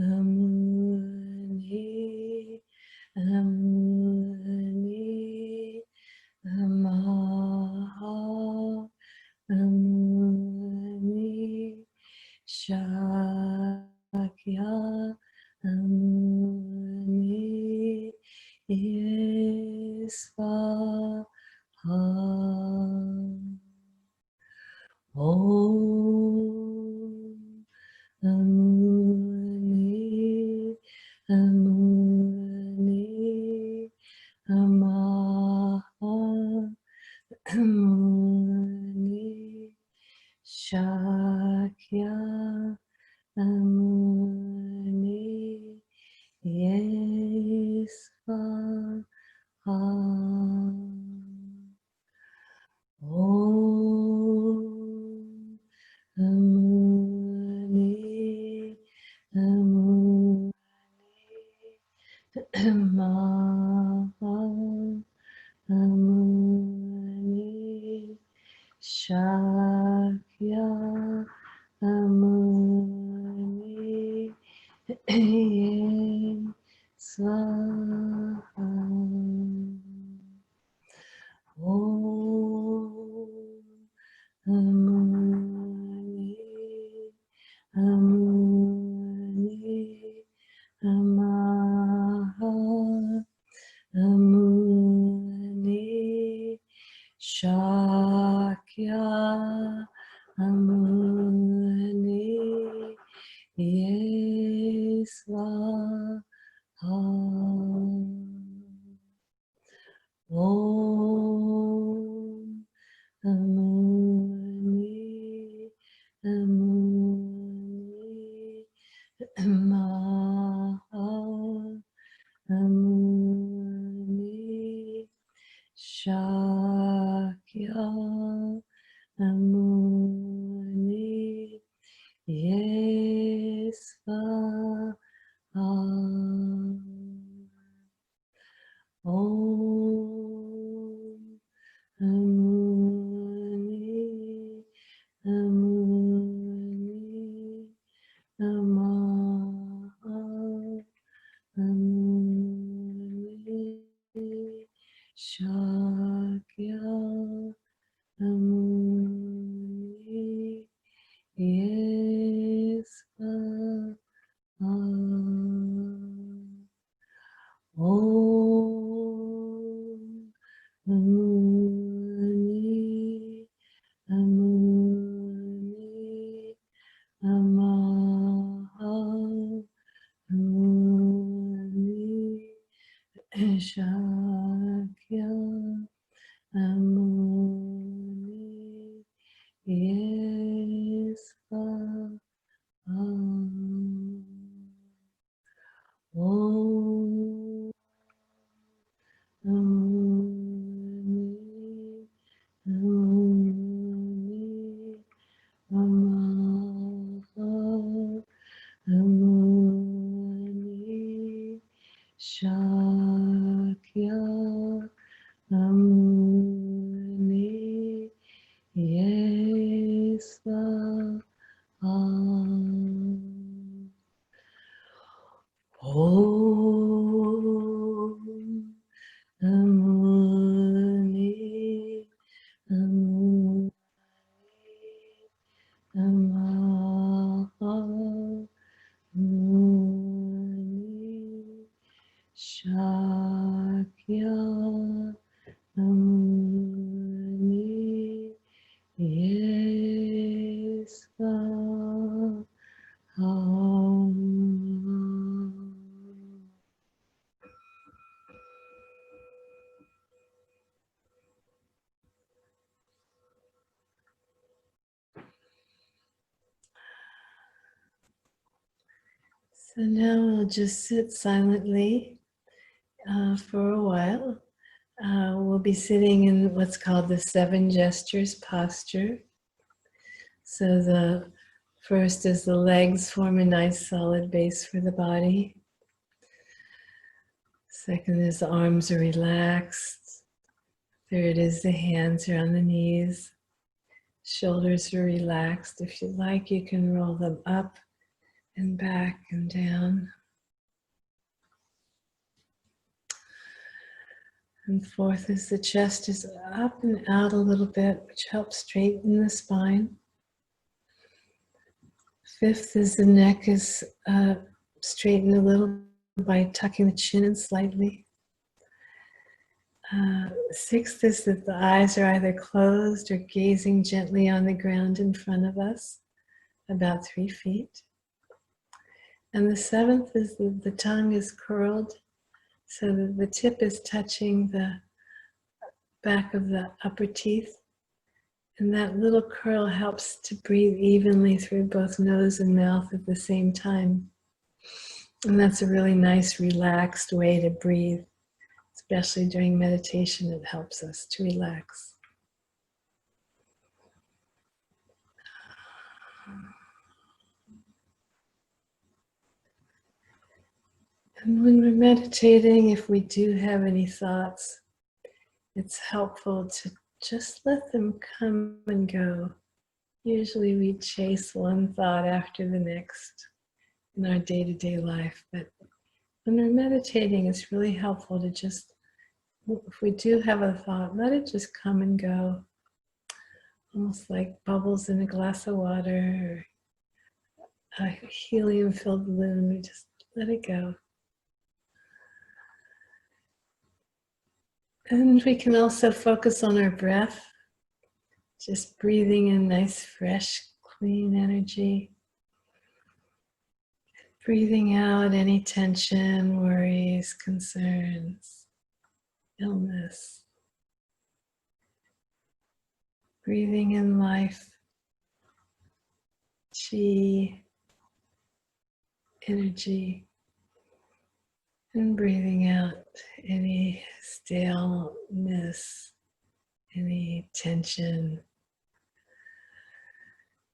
[SPEAKER 1] Muni Muni Maha Muni Shakya Muni Yesvaha. Om Muni Muni Maha Muni Shakya Muni Yesvaha. Om Muni Muni Maha Muni Shakya Muni Swaha. Om Muni Muni Maha Muni Shakya Muni Yesvaha. Om Muni Muni Maha Muni Shakya Muni Yesvaha. Om Muni Muni Maha Muni Shakya Muni Yesvaha. Shakya Amuni Yesva Om Amuni Amuni Amaha Amuni Shakya Amuni Yesva Om Amuni Amuni Amaha Amuni Shakya Amuni Yesva So now we'll just sit silently for a while. We'll be sitting in what's called the 7 gestures posture. So the first is the legs form a nice solid base for the body. Second is the arms are relaxed. Third is the hands are on the knees. Shoulders are relaxed. If you like, you can roll them up and back and down. And fourth is the chest is up and out a little bit, which helps straighten the spine. Fifth is the neck is straightened a little by tucking the chin in slightly. Sixth is that the eyes are either closed or gazing gently on the ground in front of us, about 3 feet. And the seventh is that the tongue is curled so that the tip is touching the back of the upper teeth. And that little curl helps to breathe evenly through both nose and mouth at the same time. And that's a really nice, relaxed way to breathe. Especially during meditation, it helps us to relax. And when we're meditating, if we do have any thoughts, it's helpful to just let them come and go. Usually we chase one thought after the next in our day-to-day life, but when we're meditating, it's really helpful to just, if we do have a thought, let it just come and go. Almost like bubbles in a glass of water or a helium-filled balloon, we just let it go. And we can also focus on our breath, just breathing in nice, fresh, clean energy. Breathing out any tension, worries, concerns, illness. Breathing in life, chi, energy. And breathing out any staleness, any tension,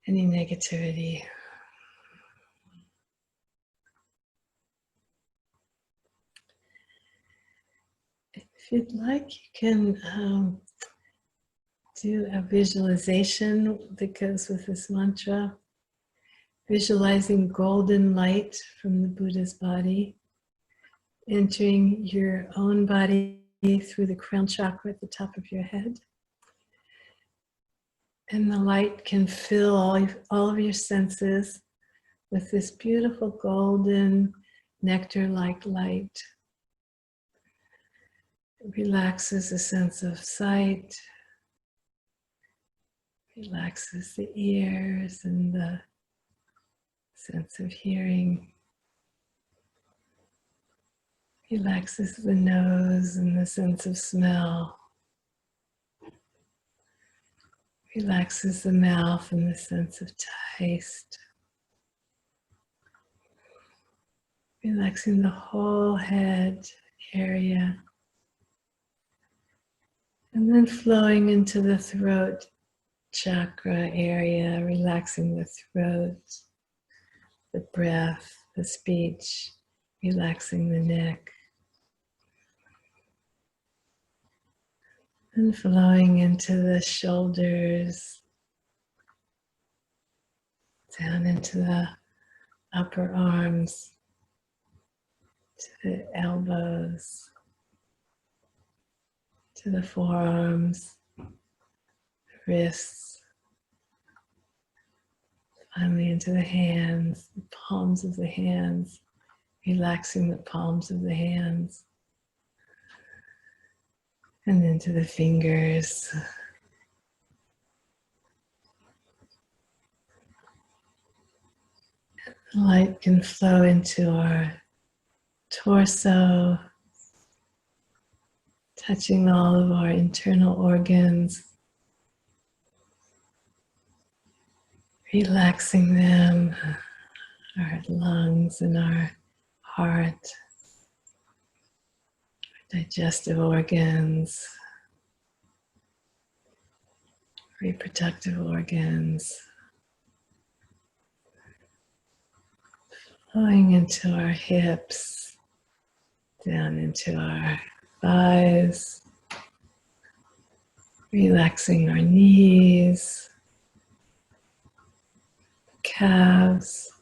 [SPEAKER 1] any negativity. If you'd like, you can do a visualization that goes with this mantra. Visualizing golden light from the Buddha's body entering your own body through the crown chakra at the top of your head. And the light can fill all of your senses with this beautiful golden nectar-like light. It relaxes the sense of sight, relaxes the ears and the sense of hearing. Relaxes the nose and the sense of smell. Relaxes the mouth and the sense of taste. Relaxing the whole head area. And then flowing into the throat chakra area, relaxing the throat, the breath, the speech, relaxing the neck. And flowing into the shoulders, down into the upper arms, to the elbows, to the forearms, the wrists, finally into the hands, the palms of the hands, relaxing the palms of the hands, and into the fingers. The light can flow into our torso, touching all of our internal organs, relaxing them, our lungs and our heart, digestive organs, reproductive organs, flowing into our hips, down into our thighs, relaxing our knees, calves,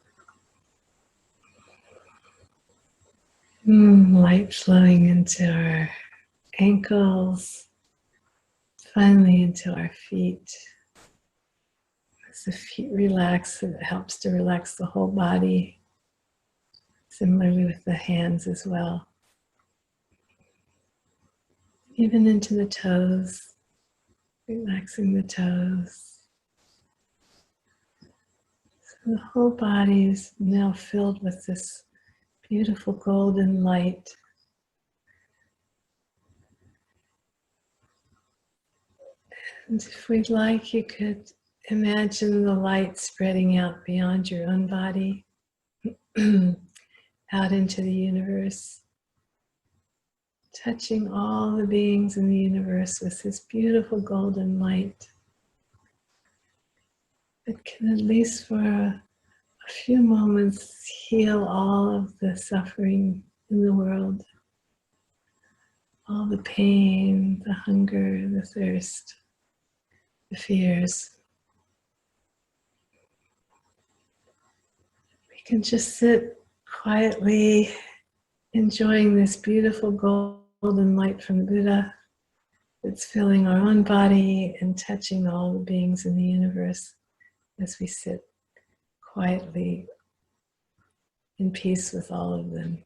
[SPEAKER 1] light flowing into our ankles, finally into our feet. As the feet relax, it helps to relax the whole body. Similarly with the hands as well. Even into the toes, relaxing the toes. So the whole body is now filled with this beautiful golden light. And if we'd like, you could imagine the light spreading out beyond your own body, out into the universe, touching all the beings in the universe with this beautiful golden light that can, at least for a few moments, heal all of the suffering in the world, all the pain, the hunger, the thirst, the fears. We can just sit quietly enjoying this beautiful golden light from the Buddha that's filling our own body and touching all the beings in the universe as we sit quietly in peace with all of them.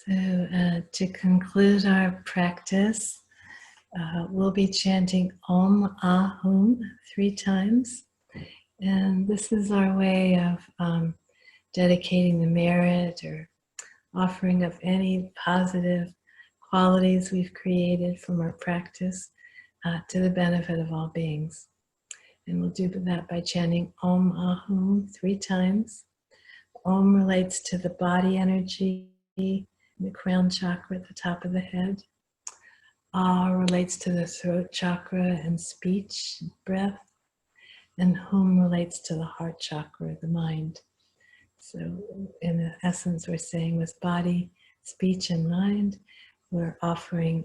[SPEAKER 1] To conclude our practice, we'll be chanting Om Ahum 3 times. And this is our way of dedicating the merit or offering of any positive qualities we've created from our practice to the benefit of all beings. And we'll do that by chanting Om Ahum 3 times. Om relates to the body energy, the crown chakra at the top of the head. Ah relates to the throat chakra and speech, breath. And Hum relates to the heart chakra, the mind. So in essence, we're saying with body, speech, and mind, we're offering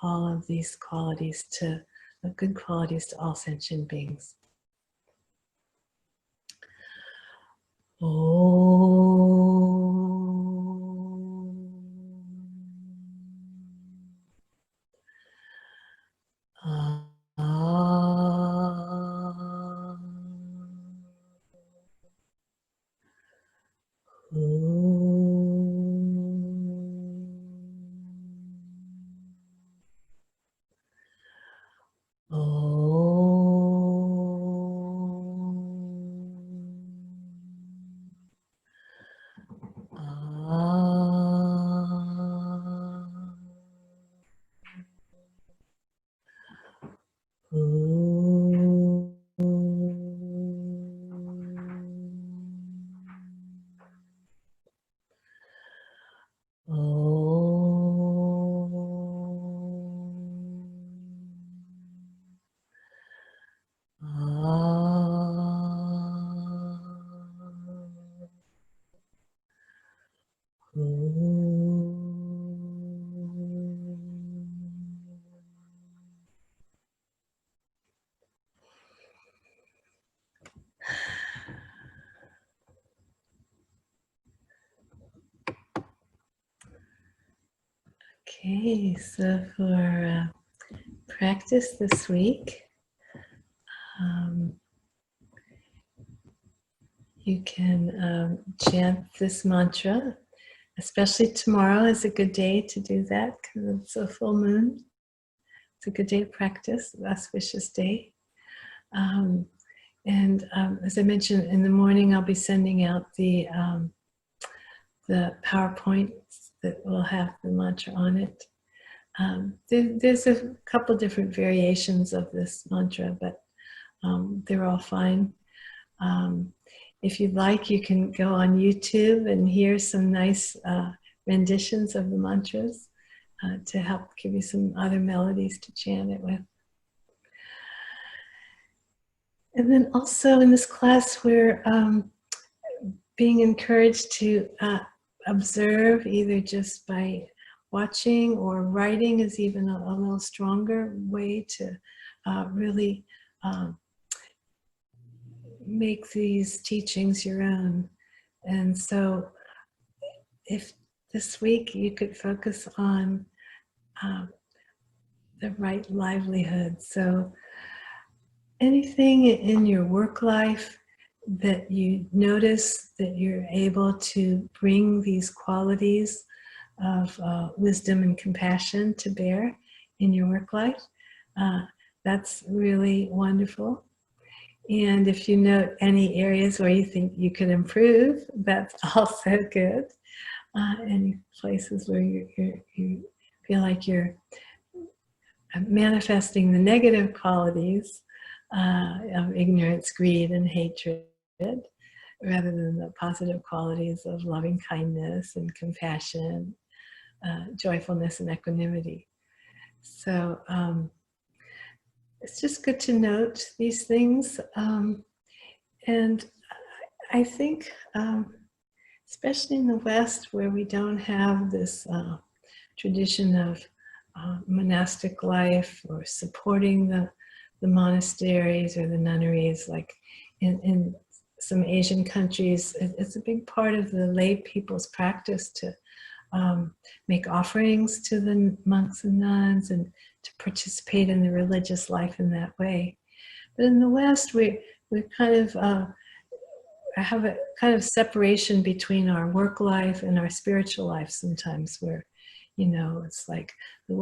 [SPEAKER 1] all of these qualities to, good qualities to all sentient beings. Okay, so for practice this week, you can chant this mantra. Especially tomorrow is a good day to do that because it's a full moon. It's a good day to practice, auspicious day. As I mentioned, in the morning I'll be sending out the PowerPoints that will have the mantra on it. There's a couple different variations of this mantra, but they're all fine. If you'd like, you can go on YouTube and hear some nice renditions of the mantras to help give you some other melodies to chant it with. And then also in this class, we're being encouraged to observe either just by watching or writing is even a little stronger way to really make these teachings your own. And so if this week you could focus on the right livelihood. So anything in your work life that you notice that you're able to bring these qualities of wisdom and compassion to bear in your work life, that's really wonderful. And if you note any areas where you think you could improve, that's also good. Any places where you feel like you're manifesting the negative qualities of ignorance, greed, and hatred, rather than the positive qualities of loving kindness and compassion, joyfulness, and equanimity. So it's just good to note these things. And I think, especially in the West, where we don't have this tradition of monastic life or supporting the monasteries or the nunneries, like in some Asian countries, it's a big part of the lay people's practice to make offerings to the monks and nuns and to participate in the religious life in that way. But in the West, we're kind of have a kind of separation between our work life and our spiritual life sometimes, where, you know, it's like the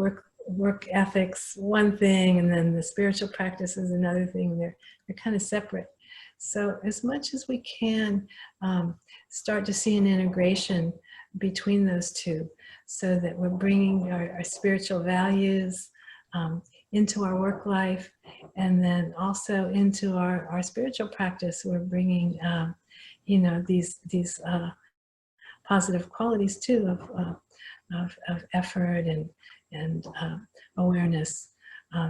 [SPEAKER 1] work ethics one thing, and then the spiritual practice is another thing. They're kind of separate. So as much as we can, start to see an integration between those two, so that we're bringing our spiritual values into our work life, and then also into our spiritual practice. We're bringing, you know, these positive qualities too of effort and awareness.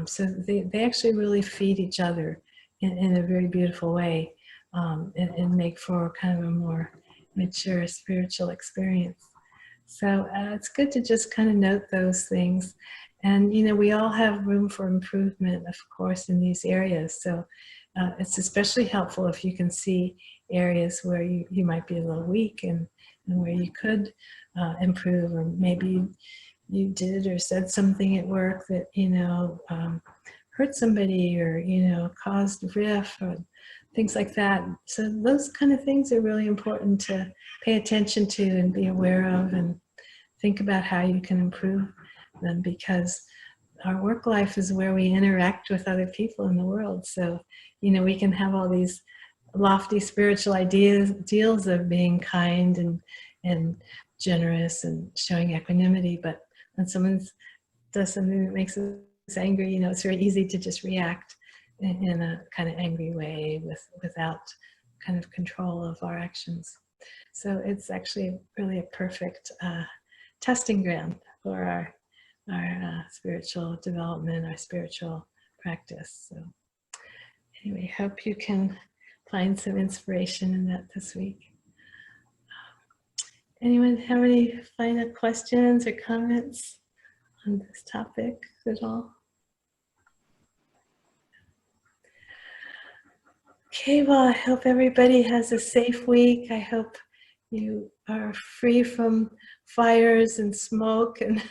[SPEAKER 1] So they actually really feed each other in a very beautiful way, and make for kind of a more mature spiritual experience. So it's good to just kind of note those things. And, you know, we all have room for improvement, of course, in these areas. So it's especially helpful if you can see areas where you might be a little weak, and where you could improve, or maybe you did or said something at work that, you know, hurt somebody, or, you know, caused a rift, or things like that. So those kind of things are really important to pay attention to and be aware of, and think about how you can improve them, because our work life is where we interact with other people in the world. So, you know, we can have all these lofty spiritual ideals of being kind and generous and showing equanimity, but when someone does something that makes us angry, you know, it's very easy to just react in a kind of angry way without kind of control of our actions. So it's actually really a perfect testing ground for our spiritual development, our spiritual practice. So anyway, hope you can find some inspiration in that this week. Anyone have any final questions or comments on this topic at all? Okay, well, I hope everybody has a safe week. I hope you are free from fires and smoke and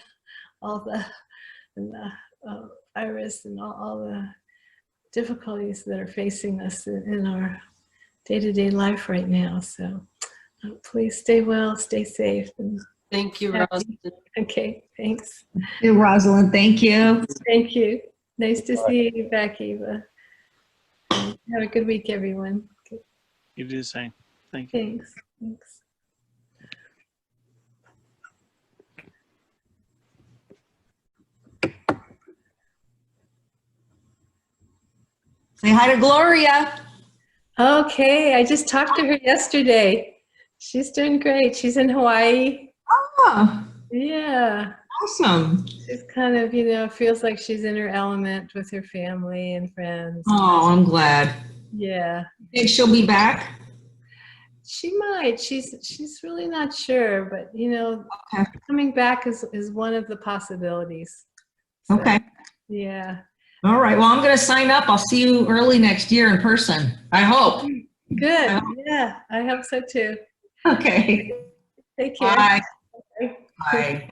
[SPEAKER 1] all the virus and all the difficulties that are facing us in our day-to-day life right now. So please stay well, stay safe. And
[SPEAKER 3] Thank you,
[SPEAKER 1] happy.
[SPEAKER 3] Rosalind.
[SPEAKER 1] Okay, thanks.
[SPEAKER 4] Hey, Rosalind, thank you.
[SPEAKER 1] Thank you. Nice to see you back, Eva. Have a good week, everyone. Okay.
[SPEAKER 5] You do the same. Thank you.
[SPEAKER 1] Thanks. Thanks.
[SPEAKER 4] Say hi to Gloria.
[SPEAKER 1] Okay, I just talked to her yesterday. She's doing great. She's in Hawaii.
[SPEAKER 4] Oh,
[SPEAKER 1] Yeah.
[SPEAKER 4] awesome.
[SPEAKER 1] She's kind of, you know, feels like she's in her element with her family and friends.
[SPEAKER 4] Oh, I'm glad.
[SPEAKER 1] Yeah.
[SPEAKER 4] Think she'll be back?
[SPEAKER 1] She might. She's really not sure, but, you know,
[SPEAKER 4] Okay.
[SPEAKER 1] coming back is one of the possibilities. So,
[SPEAKER 4] Okay.
[SPEAKER 1] yeah.
[SPEAKER 4] All right. Well, I'm going to sign up. I'll see you early next year in person. I hope.
[SPEAKER 1] Good. Yeah, I hope so too.
[SPEAKER 4] Okay.
[SPEAKER 1] Take care.
[SPEAKER 4] Bye.
[SPEAKER 1] Bye.
[SPEAKER 4] Bye.